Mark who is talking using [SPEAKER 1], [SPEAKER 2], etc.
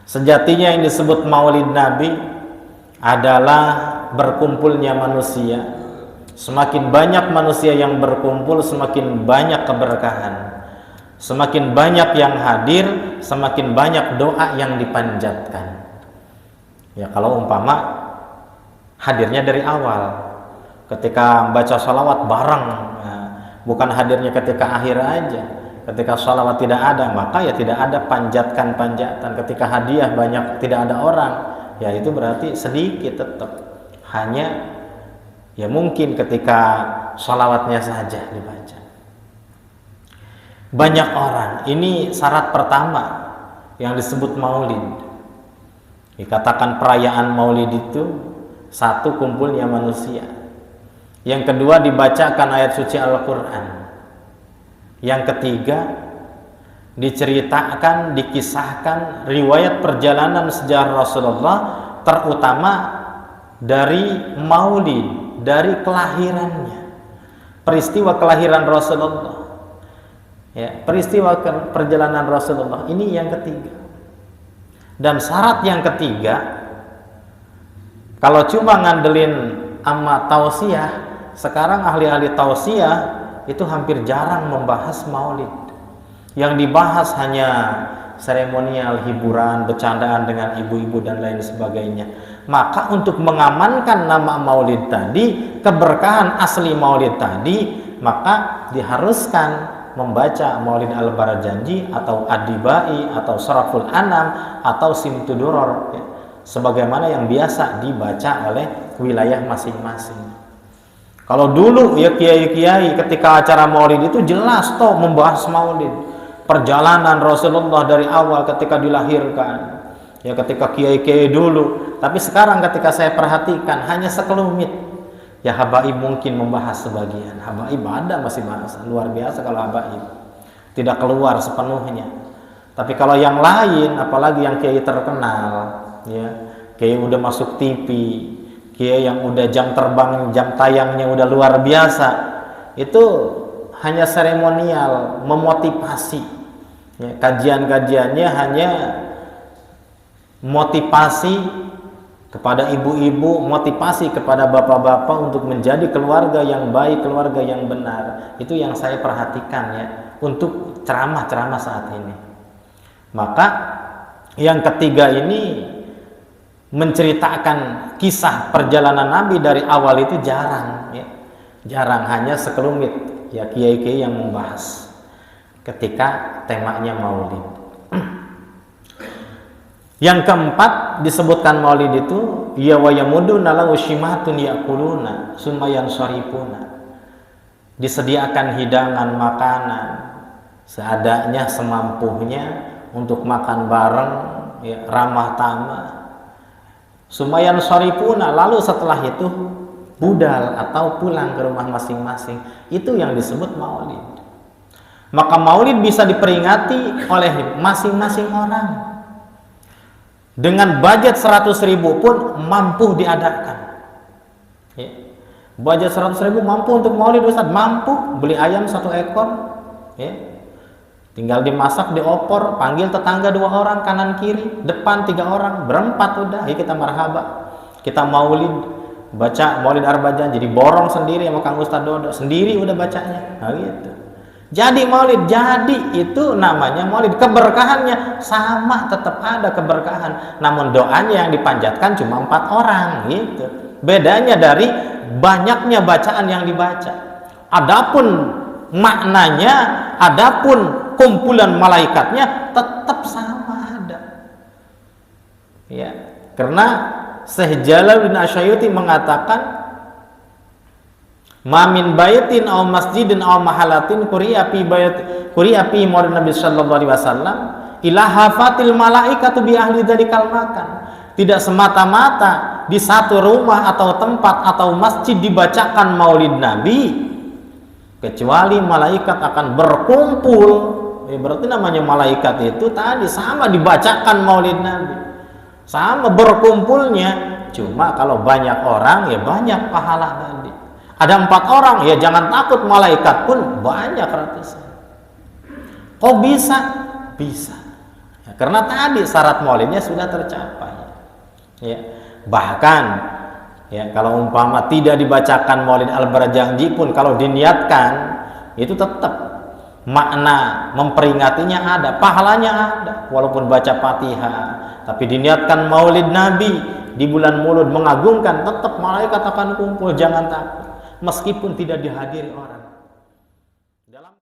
[SPEAKER 1] Sejatinya yang disebut Maulid Nabi adalah berkumpulnya manusia. Semakin banyak manusia yang berkumpul, semakin banyak keberkahan. Semakin banyak yang hadir, semakin banyak doa yang dipanjatkan. Ya, kalau umpama hadirnya dari awal, ketika baca sholawat bareng, ya, bukan hadirnya ketika akhir aja. Ketika sholawat tidak ada, maka ya tidak ada panjatan. Ketika hadiah banyak, tidak ada orang, ya itu berarti sedikit tetap. Hanya ya mungkin ketika sholawatnya saja dibaca. Banyak orang, ini syarat pertama yang disebut maulid. Dikatakan perayaan maulid itu satu, kumpulnya manusia. Yang kedua, dibacakan ayat suci Al-Quran. Yang ketiga, diceritakan, dikisahkan riwayat perjalanan sejarah Rasulullah, terutama dari maulid, dari kelahirannya, peristiwa kelahiran Rasulullah, ya, peristiwa perjalanan Rasulullah. Ini yang ketiga. Dan syarat yang ketiga, kalau cuma ngandelin amma tausiah, sekarang ahli-ahli tausiah itu hampir jarang membahas maulid. Yang dibahas hanya seremonial, hiburan, bercandaan dengan ibu-ibu dan lain sebagainya. Maka untuk mengamankan nama maulid tadi, keberkahan asli maulid tadi, maka diharuskan membaca Maulid Al-Barajanji atau Ad-Dibai atau Saraful Anam atau Simtuduror, ya, sebagaimana yang biasa dibaca oleh wilayah masing-masing. Kalau dulu ya kiai-kiai ketika acara maulid itu jelas toh membahas maulid, perjalanan Rasulullah dari awal ketika dilahirkan, ya ketika kiai-kiai dulu. Tapi sekarang ketika saya perhatikan hanya sekelumit. Ya habaib mungkin membahas sebagian, habaib ada masih bahas, luar biasa kalau habaib tidak keluar sepenuhnya. Tapi kalau yang lain, apalagi yang kiai terkenal, ya kiai udah masuk TV, kiai yang udah jam terbang, jam tayangnya udah luar biasa, itu hanya seremonial, memotivasi, ya, kajian-kajiannya hanya motivasi kepada ibu-ibu, motivasi kepada bapak-bapak untuk menjadi keluarga yang baik, keluarga yang benar. Itu yang saya perhatikan ya untuk ceramah-ceramah saat ini. Maka yang ketiga ini menceritakan kisah perjalanan Nabi dari awal itu jarang ya. Jarang, hanya sekelumit ya kiai-kiai yang membahas ketika temanya maulid. Yang keempat disebutkan maulid itu ya wa yamuduna lahu shimatun yakuluna sumayan syarifuna, disediakan hidangan makanan seadanya semampunya untuk makan bareng ya, ramah tamah, sumayan syarifuna, lalu setelah itu budal atau pulang ke rumah masing-masing. Itu yang disebut maulid. Maka maulid bisa diperingati oleh masing-masing orang. Dengan budget 100.000 pun mampu diadakan. Ya. Budget 100.000 mampu untuk maulid Ustaz, mampu beli ayam 1 ekor, ya. Tinggal dimasak, diopor, panggil tetangga 2 orang, kanan kiri, depan 3 orang, berempat udah. Ayo kita marhaba, kita maulid, baca Maulid Arba'ah, jadi borong sendiri sama Kang Ustaz Dodo, sendiri udah bacanya. Nah gitu. Jadi maulid, jadi itu namanya maulid. Keberkahannya sama, tetap ada keberkahan. Namun doanya yang dipanjatkan cuma 4 orang gitu. Bedanya dari banyaknya bacaan yang dibaca. Adapun maknanya, adapun kumpulan malaikatnya tetap sama ada. Ya, karena Syekh Jalaluddin Asy'ayuti mengatakan Mamin baitin aw masjidin aw mahalatin quri'a fi maulid Nabi sallallahu alaihi wasallam ila hafatil malaikatu bi ahli dzalikal makan. Tidak semata-mata di satu rumah atau tempat atau masjid dibacakan maulid Nabi kecuali malaikat akan berkumpul. Ya, berarti namanya malaikat itu tadi sama dibacakan maulid Nabi. Sama berkumpulnya. Cuma kalau banyak orang ya banyak pahala tadi. Ada 4 orang, ya jangan takut, malaikat pun banyak ratusan. Kok bisa? Bisa. Ya. karena tadi syarat maulidnya sudah tercapai. Ya. Bahkan ya, kalau umpama tidak dibacakan maulid al-Barjangji pun kalau diniatkan itu tetap makna memperingatinya ada, pahalanya ada walaupun baca Fatihah. Tapi diniatkan maulid Nabi di bulan Maulud mengagungkan, tetap malaikat akan kumpul, jangan takut meskipun tidak dihadiri orang.